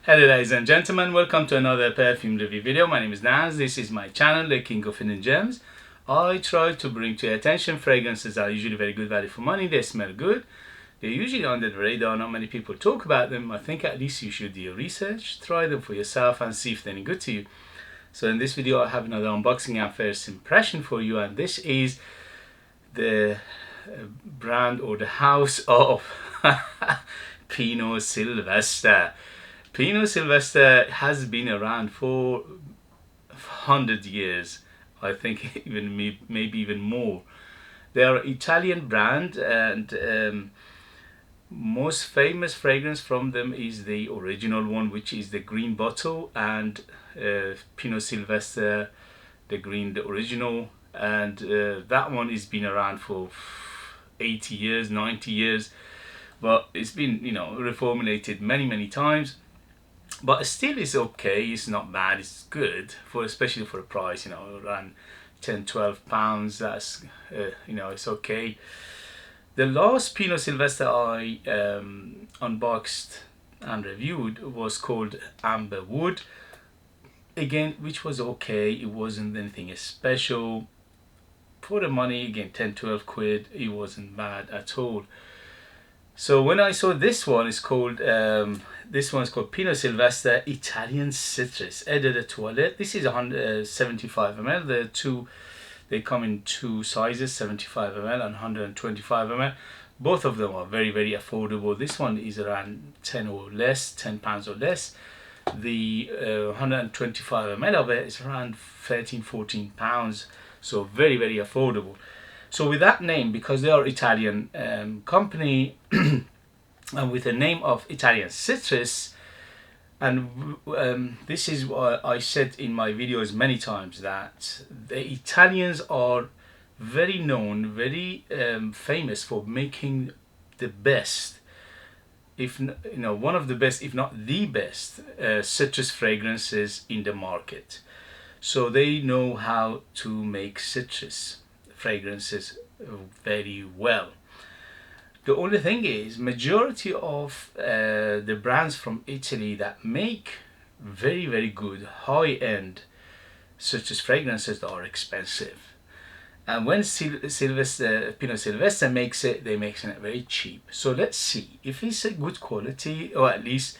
Hello ladies and gentlemen, welcome to another perfume review video. My name is Naz, this is my channel, The King of Hidden Gems. I try to bring to your attention fragrances that are usually very good value for money. They smell good, they're usually under the radar, not many people talk about them. I think at least you should do your research, try them for yourself and see if they're any good to you. So in this video I have another unboxing and first impression for you, and this is the brand or the house of Pino Silvestre. Pino Silvestre has been around for 100 years, I think, even maybe even more. They are an Italian brand, and most famous fragrance from them is the original one, which is the green bottle, and Pino Silvestre, the original, and that one has been around for 80 years, 90 years, but it's been, reformulated many times. But still is okay, it's not bad, it's good, especially for the price, around 10-12 pounds. That's it's okay. The last Pino Silvestre I unboxed and reviewed was called Amber Wood, again, which was okay. It wasn't anything special for the money. Again, 10-12 quid, it wasn't bad at all. So when I saw this one, it's called Pino Silvestre Italian Citrus Eau de Toilette. This is 175 ml. They come in two sizes, 75 ml and 125 ml. Both of them are very affordable. This one is around 10 pounds or less. The 125 ml of it is around 13-14 pounds. So very affordable. So with that name, because they are Italian company and with the name of Italian Citrus, and this is what I said in my videos many times, that the Italians are very known, very famous for making the best, one of the best, if not the best, citrus fragrances in the market. So they know how to make citrus fragrances very well. The only thing is, majority of the brands from Italy that make very good high-end citrus fragrances are expensive, and when Pino Silvestre makes it, they make it very cheap. So let's see if it's a good quality, or at least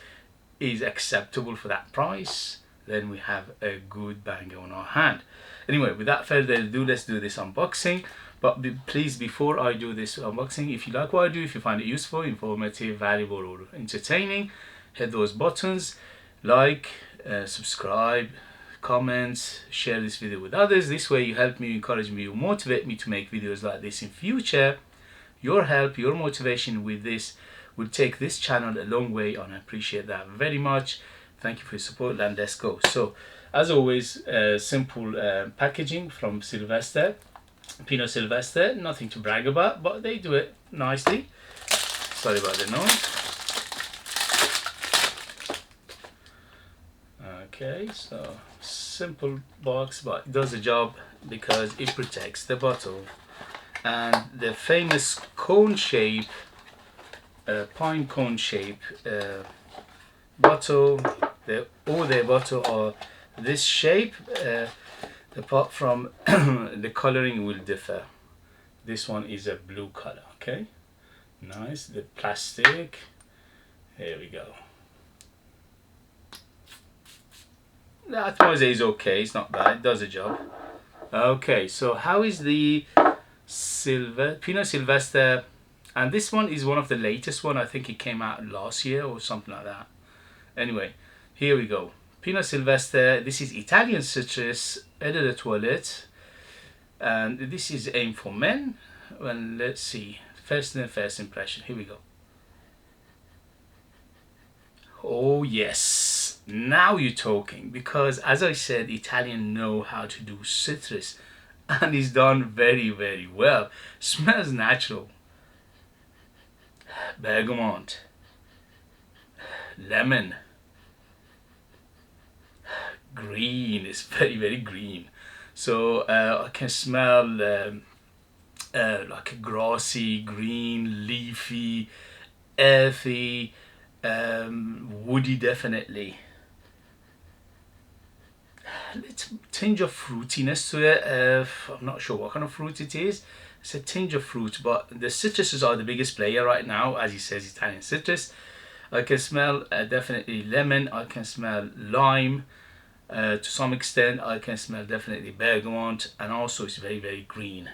is acceptable for that price. Then we have a good banger on our hand. Anyway, without further ado, let's do this unboxing. But please, before I do this unboxing, if you like what I do, if you find it useful, informative, valuable, or entertaining, hit those buttons, like, subscribe, comment, share this video with others. This way you help me, encourage me, you motivate me to make videos like this in future. Your help, your motivation with this will take this channel a long way, and I appreciate that very much. Thank you for your support, and let's go. So as always, simple packaging from Pino Silvestre. Nothing to brag about, but they do it nicely. Sorry about the noise. Okay, so simple box, but it does the job because it protects the bottle. And the famous cone shape, pine cone shape bottle, all their bottle are this shape, apart from the coloring will differ. This one is a blue color. Okay, nice. The plastic, here we go. The atmosphere is okay, it's not bad, it does the job. Okay, so how is the Pino Silvestre? And this one is one of the latest one. I think it came out last year or something like that. Anyway, here we go. Pino Silvestre, this is Italian Citrus Eau de Toilette, and this is aimed for men. Well, let's see, first impression, here we go. Oh yes, now you're talking, because as I said, Italian know how to do citrus, and it's done very well. Smells natural. Bergamot, lemon, green. Is very green. So I can smell like a grassy, green, leafy, earthy, woody definitely. Little tinge of fruitiness to it. I'm not sure what kind of fruit it is. It's a tinge of fruit, but the citruses are the biggest player right now. As he says, Italian citrus. I can smell definitely lemon. I can smell lime. To some extent, I can smell definitely bergamot, and also it's very, very green.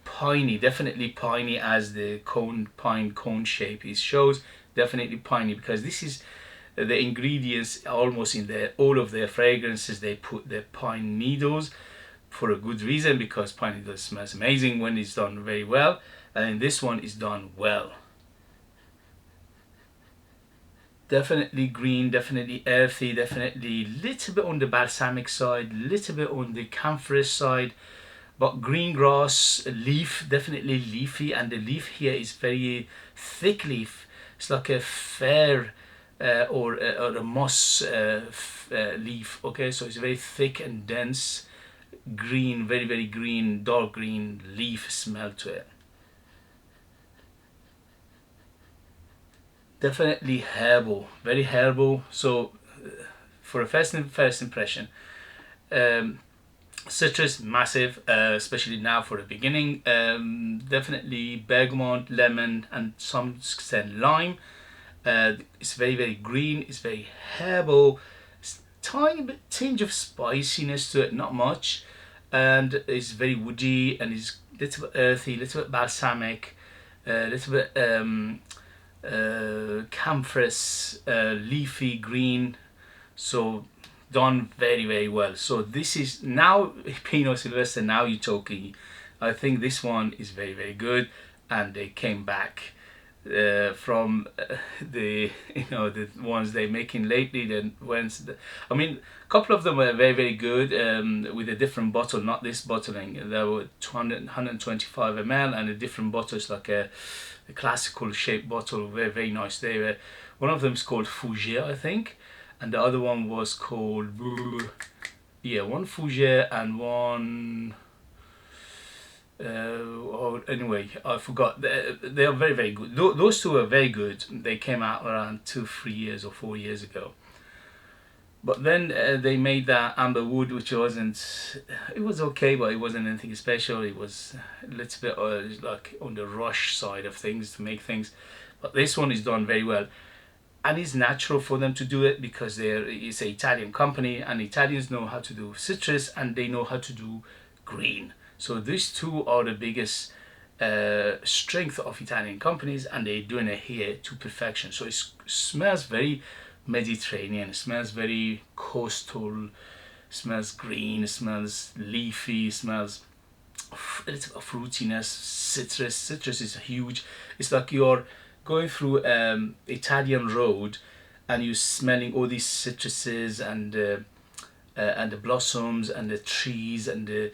Piney, definitely piney, as the pine cone shape is shows. Definitely piney, because this is the ingredients almost in all of their fragrances. They put the pine needles for a good reason, because pine needles smells amazing when it's done very well, and this one is done well. Definitely green, definitely earthy, definitely little bit on the balsamic side, little bit on the camphor side, but green grass leaf, definitely leafy, and the leaf here is very thick leaf. It's like a fir or a moss leaf. Okay, so it's very thick and dense, green, very, very green, dark green leaf smell to it. Definitely herbal, very herbal. So for a first impression, um, citrus massive, especially now for the beginning. Definitely bergamot, lemon, and some extent lime. It's very, very green. It's very herbal. It's tiny bit tinge of spiciness to it, not much, and it's very woody, and it's a little bit earthy, little bit balsamic, a little bit camphorous, leafy green. So done very, very well. So this is now Pino Silvestre. Now you're talking. I think this one is very, very good, and they came back from the the ones they're making lately. Then I mean, a couple of them were very, very good with a different bottle, not this bottling. There were 125 ml, and a different bottle is like a classical shaped bottle, very, very nice. They were, one of them is called Fougere, I think, and the other one was called, yeah, one Fougere and one anyway, I forgot. They are very, very good. Those two are very good. They came out around 3 years or 4 years ago. But then they made that amber wood, which wasn't, it was okay, but it wasn't anything special. It was a little bit like on the rush side of things to make things. But this one is done very well. And it's natural for them to do it, because it's an Italian company, and Italians know how to do citrus, and they know how to do green. So these two are the biggest strength of Italian companies, and they're doing it here to perfection. So it smells very Mediterranean, it smells very coastal, smells green, smells leafy, smells a little bit of fruitiness, citrus is huge. It's like you're going through Italian road, and you're smelling all these citruses, and the blossoms and the trees, and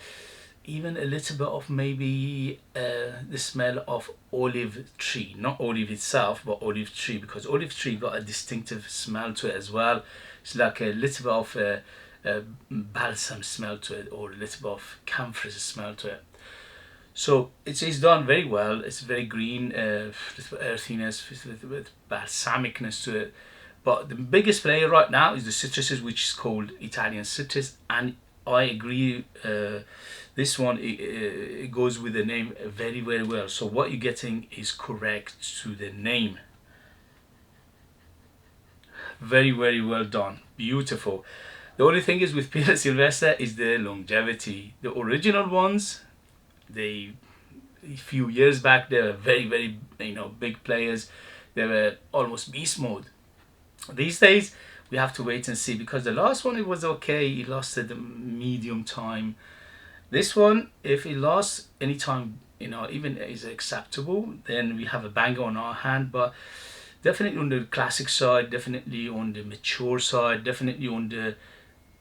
even a little bit of maybe the smell of olive tree, not olive itself, but olive tree, because olive tree got a distinctive smell to it as well. It's like a little bit of a balsam smell to it, or a little bit of camphor smell to it. So it's done very well. It's very green, little bit earthiness, a little bit balsamicness to it. But the biggest player right now is the citruses, which is called Italian citrus, and I agree. This one, it goes with the name very, very well. So what you're getting is correct to the name. Very, very well done. Beautiful. The only thing is with Pino Silvestre is the longevity. The original ones, a few years back, they were very, very big players. They were almost beast mode. These days we have to wait and see, because the last one, it was okay. It lasted a medium time. This one, if it lasts any time, even is acceptable, then we have a banger on our hand. But definitely on the classic side, definitely on the mature side, definitely on the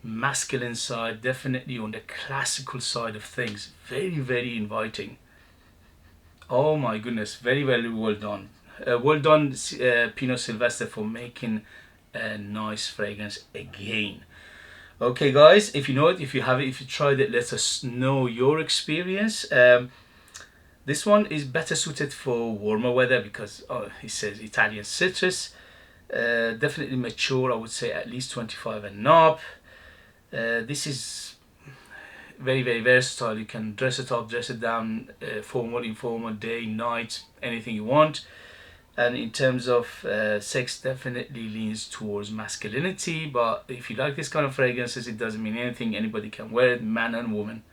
masculine side, definitely on the classical side of things. Very, very inviting. Oh my goodness, very, very well done. Well done, Pino Silvestre, for making a nice fragrance again. Okay guys, if you know it, if you have it, if you tried it, let us know your experience. This one is better suited for warmer weather because it says Italian citrus. Definitely mature, I would say at least 25 and up. This is very, very versatile. You can dress it up, dress it down, formal, informal, day, night, anything you want. And in terms of sex, definitely leans towards masculinity, but if you like this kind of fragrances, it doesn't mean anything. Anybody can wear it, man and woman.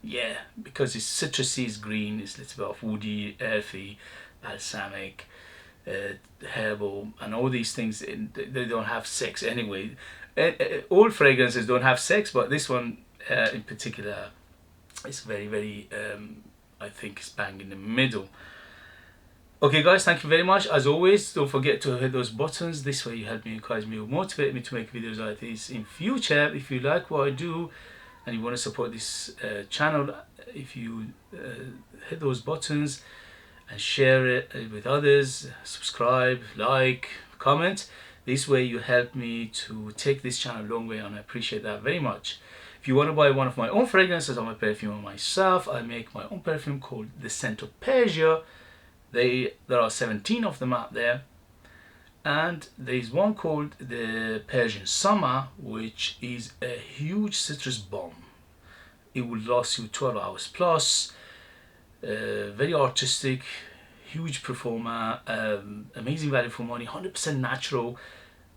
Yeah, because it's citrusy, it's green, it's a little bit of woody, earthy, balsamic, herbal, and all these things. They don't have sex anyway. All fragrances don't have sex, but this one in particular is very, very, I think it's bang in the middle. Okay guys, thank you very much. As always, don't forget to hit those buttons. This way you help me, encourage me, or motivate me to make videos like this in future. If you like what I do and you want to support this channel, if you hit those buttons and share it with others, subscribe, like, comment. This way you help me to take this channel a long way, and I appreciate that very much. If you want to buy one of my own fragrances, I'm a perfumer myself. I make my own perfume called the scent of Persia. There are 17 of them out there, and there is one called the Persian Summer, which is a huge citrus bomb. It will last you 12 hours plus. Very artistic, huge performer, amazing value for money, 100% natural,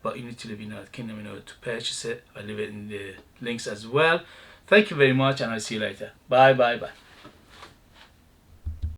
but you need to live in the United Kingdom in order to purchase it. I leave it in the links as well. Thank you very much, and I'll see you later. Bye bye bye.